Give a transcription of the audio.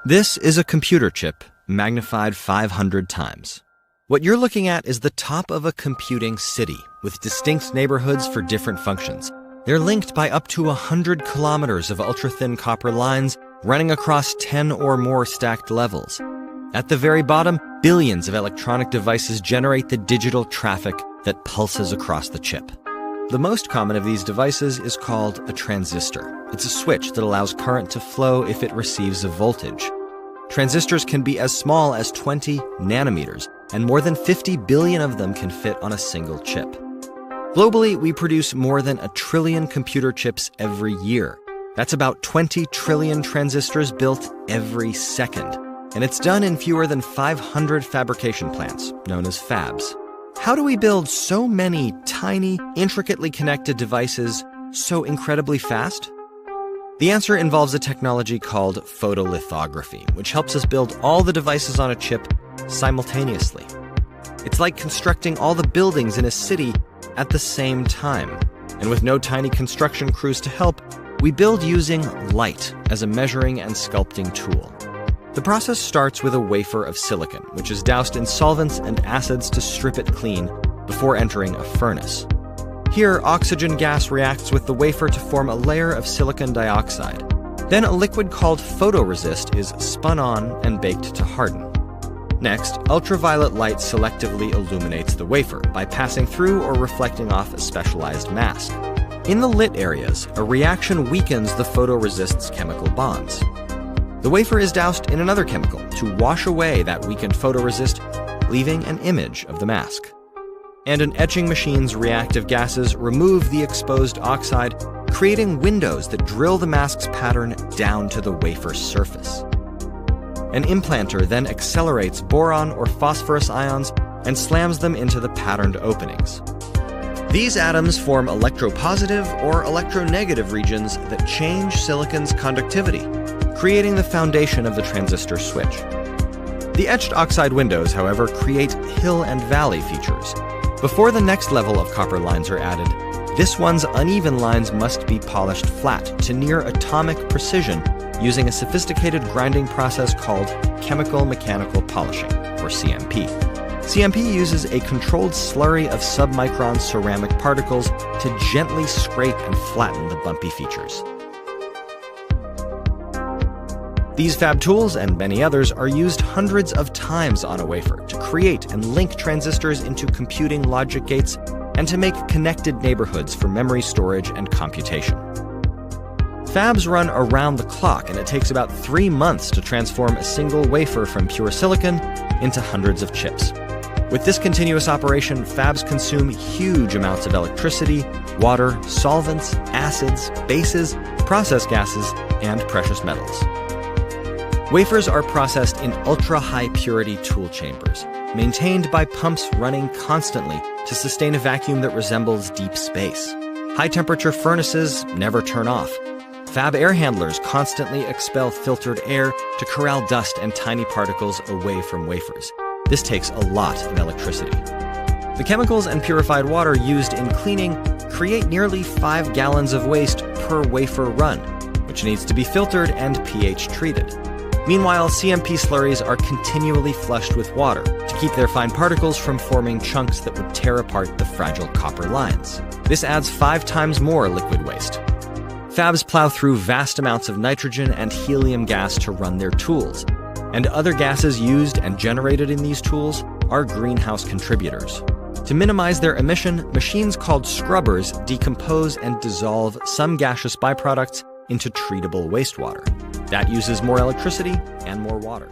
This is a computer chip magnified 500 times. What you're looking at is the top of a computing city with distinct neighborhoods for different functions. They're linked by up to 100 kilometers of ultra-thin copper lines running across 10 or more stacked levels. At the very bottom, billions of electronic devices generate the digital traffic that pulses across the chip. The most common of these devices is called a transistor. It's a switch that allows current to flow if it receives a voltage. Transistors can be as small as 20 nanometers, and more than 50 billion of them can fit on a single chip. Globally, we produce more than 1 trillion computer chips every year. That's about 20 trillion transistors built every second. And it's done in fewer than 500 fabrication plants, known as fabs. How do we build so many tiny, intricately connected devices so incredibly fast? The answer involves a technology called photolithography, which helps us build all the devices on a chip simultaneously. It's like constructing all the buildings in a city at the same time. And with no tiny construction crews to help, we build using light as a measuring and sculpting tool. The process starts with a wafer of silicon, which is doused in solvents and acids to strip it clean before entering a furnace. Here, oxygen gas reacts with the wafer to form a layer of silicon dioxide. Then a liquid called photoresist is spun on and baked to harden. Next, ultraviolet light selectively illuminates the wafer by passing through or reflecting off a specialized mask. In the lit areas, a reaction weakens the photoresist's chemical bonds. The wafer is doused in another chemical to wash away that weakened photoresist, leaving an image of the mask. And an etching machine's reactive gases remove the exposed oxide, creating windows that drill the mask's pattern down to the wafer's surface. An implanter then accelerates boron or phosphorus ions and slams them into the patterned openings. These atoms form electropositive or electronegative regions that change silicon's conductivity, creating the foundation of the transistor switch. The etched oxide windows, however, create hill and valley features. Before the next level of copper lines are added, this one's uneven lines must be polished flat to near atomic precision using a sophisticated grinding process called chemical mechanical polishing, or CMP. CMP uses a controlled slurry of submicron ceramic particles to gently scrape and flatten the bumpy features. These fab tools, and many others, are used hundreds of times on a wafer to create and link transistors into computing logic gates and to make connected neighborhoods for memory storage and computation. Fabs run around the clock, and it takes about 3 months to transform a single wafer from pure silicon into hundreds of chips. With this continuous operation, fabs consume huge amounts of electricity, water, solvents, acids, bases, process gases, and precious metals. Wafers are processed in ultra-high purity tool chambers, maintained by pumps running constantly to sustain a vacuum that resembles deep space. High-temperature furnaces never turn off. Fab air handlers constantly expel filtered air to corral dust and tiny particles away from wafers. This takes a lot of electricity. The chemicals and purified water used in cleaning create nearly 5 gallons of waste per wafer run, which needs to be filtered and pH treated. Meanwhile, CMP slurries are continually flushed with water to keep their fine particles from forming chunks that would tear apart the fragile copper lines. This adds 5 times more liquid waste. Fabs plow through vast amounts of nitrogen and helium gas to run their tools, and other gases used and generated in these tools are greenhouse contributors. To minimize their emission, machines called scrubbers decompose and dissolve some gaseous byproducts into treatable wastewater. That uses more electricity and more water.